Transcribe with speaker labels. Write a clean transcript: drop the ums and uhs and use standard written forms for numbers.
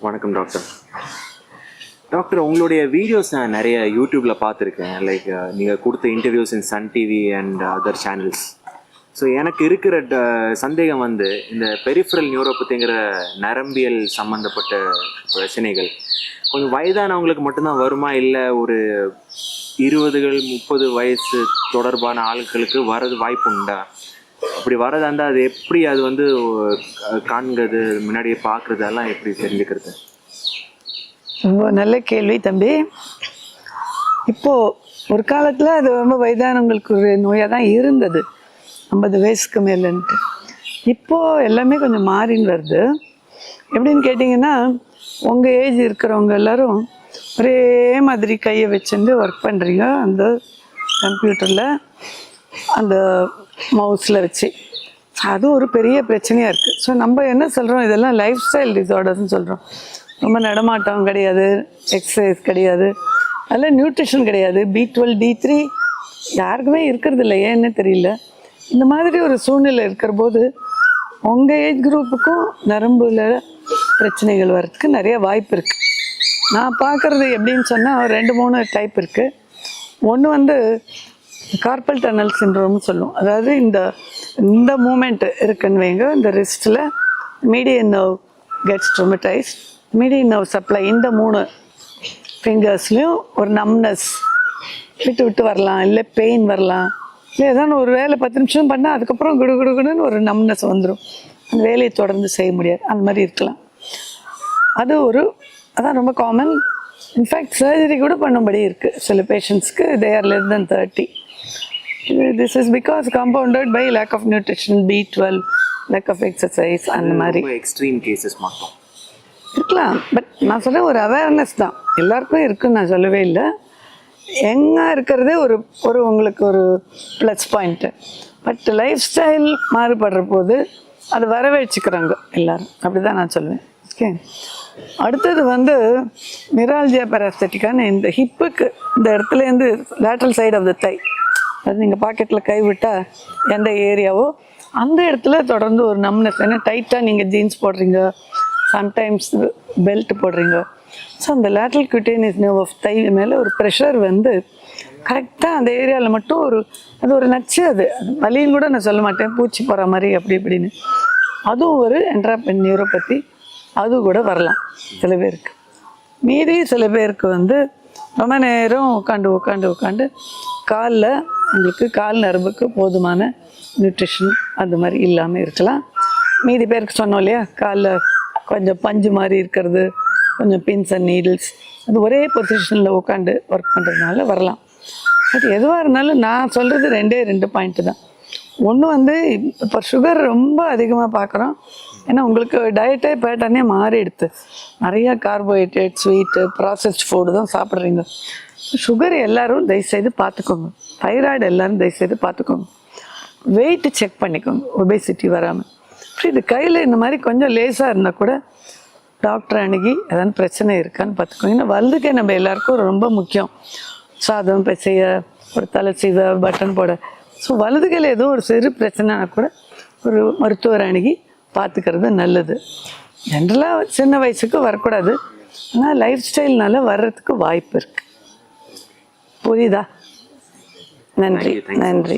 Speaker 1: வணக்கம் doctor. Doctor, உங்களுடைய videos நான் நிறைய யூடியூப்பில் பார்த்துருக்கேன். லைக் நீங்கள் கொடுத்த interviews in Sun TV and other channels. So எனக்கு இருக்கிற சந்தேகம் வந்து இந்த பெரிஃபரல் நியூரோபதிங்கிற நரம்பியல் சம்மந்தப்பட்ட பிரச்சனைகள் கொஞ்சம் வயதானவங்களுக்கு மட்டும்தான் வருமா, இல்லை ஒரு 20-30 வயசு தொடர்பான ஆட்களுக்கு வரது வாய்ப்பு உண்டா? அப்படி வரதா இருந்தால் அது எப்படி, அது வந்து காண்கிறது, முன்னாடியே பார்க்குறது, அதெல்லாம் எப்படி தெரிஞ்சுக்கிறது?
Speaker 2: ரொம்ப நல்ல கேள்வி தம்பி. இப்போது ஒரு காலத்தில் அது ரொம்ப வயதானவங்களுக்கு ஒரு நோயாக தான் இருந்தது, 50 வயசுக்கு மேலேன்ட்டு. இப்போது எல்லாமே கொஞ்சம் மாறின்னு வருது. எப்படின்னு கேட்டிங்கன்னா, உங்கள் ஏஜ் இருக்கிறவங்க எல்லோரும் ஒரே மாதிரி கையை வச்சுட்டு ஒர்க் பண்ணுறீங்க அந்த கம்ப்யூட்டரில், அந்த மவுஸில் வச்சு. அது ஒரு பெரிய பிரச்சனையாக இருக்குது. ஸோ நம்ம என்ன சொல்கிறோம், இதெல்லாம் லைஃப் ஸ்டைல் டிஸார்டர்ஸ்ன்னு சொல்கிறோம். ரொம்ப நடமாட்டம் கிடையாது, எக்ஸசைஸ் கிடையாது, அதில் நியூட்ரிஷன் கிடையாது, B12 D3 யாருக்குமே இருக்கிறது இல்லை, ஏன்னு தெரியல. இந்த மாதிரி ஒரு சூழ்நிலை இருக்கிற போது உங்கள் ஏஜ் குரூப்புக்கும் நரம்புல பிரச்சனைகள் வர்றதுக்கு நிறைய வாய்ப்பு இருக்குது. நான் பார்க்குறது எப்படின்னு சொன்னால் 2-3 டைப் இருக்குது. ஒன்று வந்து கார்பல் டனல் சிண்ட்ரோம்னு சொல்லுவோம். அதாவது இந்த மூமெண்ட் இருக்குன்னு வைங்க, இந்த ரிஸ்ட்டில் median nerve gets traumatised, median nerve supply இந்த 3 ஃபிங்கர்ஸ்லேயும் ஒரு நம்னஸ் விட்டு வரலாம், இல்லை பெயின் வரலாம், இல்லை ஏதாவது ஒரு வேலை 10 நிமிஷம் பண்ணால் அதுக்கப்புறம் குடுன்னு ஒரு நம்னஸ் வந்துடும், அந்த வேலையை தொடர்ந்து செய்ய முடியாது, அந்த மாதிரி இருக்கலாம். அதான் ரொம்ப காமன். இன்ஃபேக்ட் சர்ஜரி கூட பண்ணும்படி இருக்குது சில பேஷண்ட்ஸ்க்கு. They are less than 30. This is because compounded by lack of nutrition, B12, lack of exercise, அந்த மாதிரி
Speaker 1: எக்ஸ்ட்ரீம் கேசஸ் மட்டும்
Speaker 2: இருக்கலாம். பட் நான் சொல்ல ஒரு அவேர்னஸ் தான், எல்லாருக்கும் இருக்குன்னு நான் சொல்லவே இல்லை. எங்கே இருக்கிறதே ஒரு உங்களுக்கு ஒரு plus point. But lifestyle மாறுபடுற போது அது வரவேற்றுக்கிறாங்க எல்லோரும், அப்படி தான் நான் சொல்லுவேன். ஓகே, அடுத்தது வந்து நிரால்ஜியா பேராஸ்தட்டிக்கான இந்த ஹிப்புக்கு இந்த இடத்துலேருந்து லேட்ரல் சைடு ஆஃப் த தை, அது நீங்கள் பாக்கெட்டில் கை விட்டால் எந்த ஏரியாவோ அந்த இடத்துல தொடர்ந்து ஒரு நம்னஸ். ஏன்னா டைட்டாக நீங்கள் ஜீன்ஸ் போடுறீங்க, சம்டைம்ஸ் பெல்ட் போடுறீங்க. ஸோ அந்த lateral cutaneous nerve of thigh மேலே ஒரு ப்ரெஷர் வந்து கரெக்டாக அந்த ஏரியாவில் மட்டும் அது ஒரு நச்சு. அது வலின்னு கூட நான் சொல்ல மாட்டேன், பூச்சி போகிற மாதிரி அப்படி இப்படின்னு. அதுவும் ஒரு என்ட்ராபென் நியூரோபதி, அது கூட வரலாம் சில பேருக்கு. மீறி சில பேருக்கு வந்து ரொம்ப நேரம் உட்காந்து காலில் உங்களுக்கு கால் நரம்புக்கு போதுமான நியூட்ரிஷன் அது மாதிரி இல்லாமல் இருக்கலாம். மீதி பேருக்கு சொன்னோம் இல்லையா, காலில் கொஞ்சம் பஞ்சு மாதிரி இருக்கிறது, கொஞ்சம் பின்ஸ் அண்ட் நீடில்ஸ், அது ஒரே பொசிஷனில் உட்காந்து ஒர்க் பண்ணுறதுனால வரலாம். பட் எதுவாக இருந்தாலும் நான் சொல்கிறது 2 பாயிண்ட்டு தான். ஒன்று வந்து இப்போ சுகர் ரொம்ப அதிகமாக பார்க்குறோம். ஏன்னா உங்களுக்கு டயட்டே பேட்டர்னே மாறிடுது, நிறையா கார்போஹைட்ரேட், ஸ்வீட்டு, ப்ராசஸ்ட் ஃபுட்டு தான் சாப்பிட்றீங்க. சுகர் எல்லோரும் தயவுசெய்து பார்த்துக்கோங்க, தைராய்டு எல்லோரும் தயவுசெய்து பார்த்துக்கோங்க, வெயிட்டு செக் பண்ணிக்கோங்க, ஒபேசிட்டி வராமல். இது கையில் இந்த மாதிரி கொஞ்சம் லேஸாக இருந்தால் கூட டாக்டர் அணுகி ஏதாவது பிரச்சனை இருக்கான்னு பார்த்துக்கோங்க. ஏன்னா வலதுக்கே நம்ம எல்லாருக்கும் ரொம்ப முக்கியம், சாதம் பிசைய, ஒரு தலை சீவ, பட்டன் போட. ஸோ வலதுகையில் ஏதோ ஒரு சிறு பிரச்சனைனா கூட ஒரு மருத்துவர் அணுகி பார்த்துக்கிறது நல்லது. ஜென்ரலாக சின்ன வயசுக்கு வரக்கூடாது, ஆனால் லைஃப் ஸ்டைல்னால வர்றதுக்கு வாய்ப்பு இருக்குது. புரியுதா? நன்றி.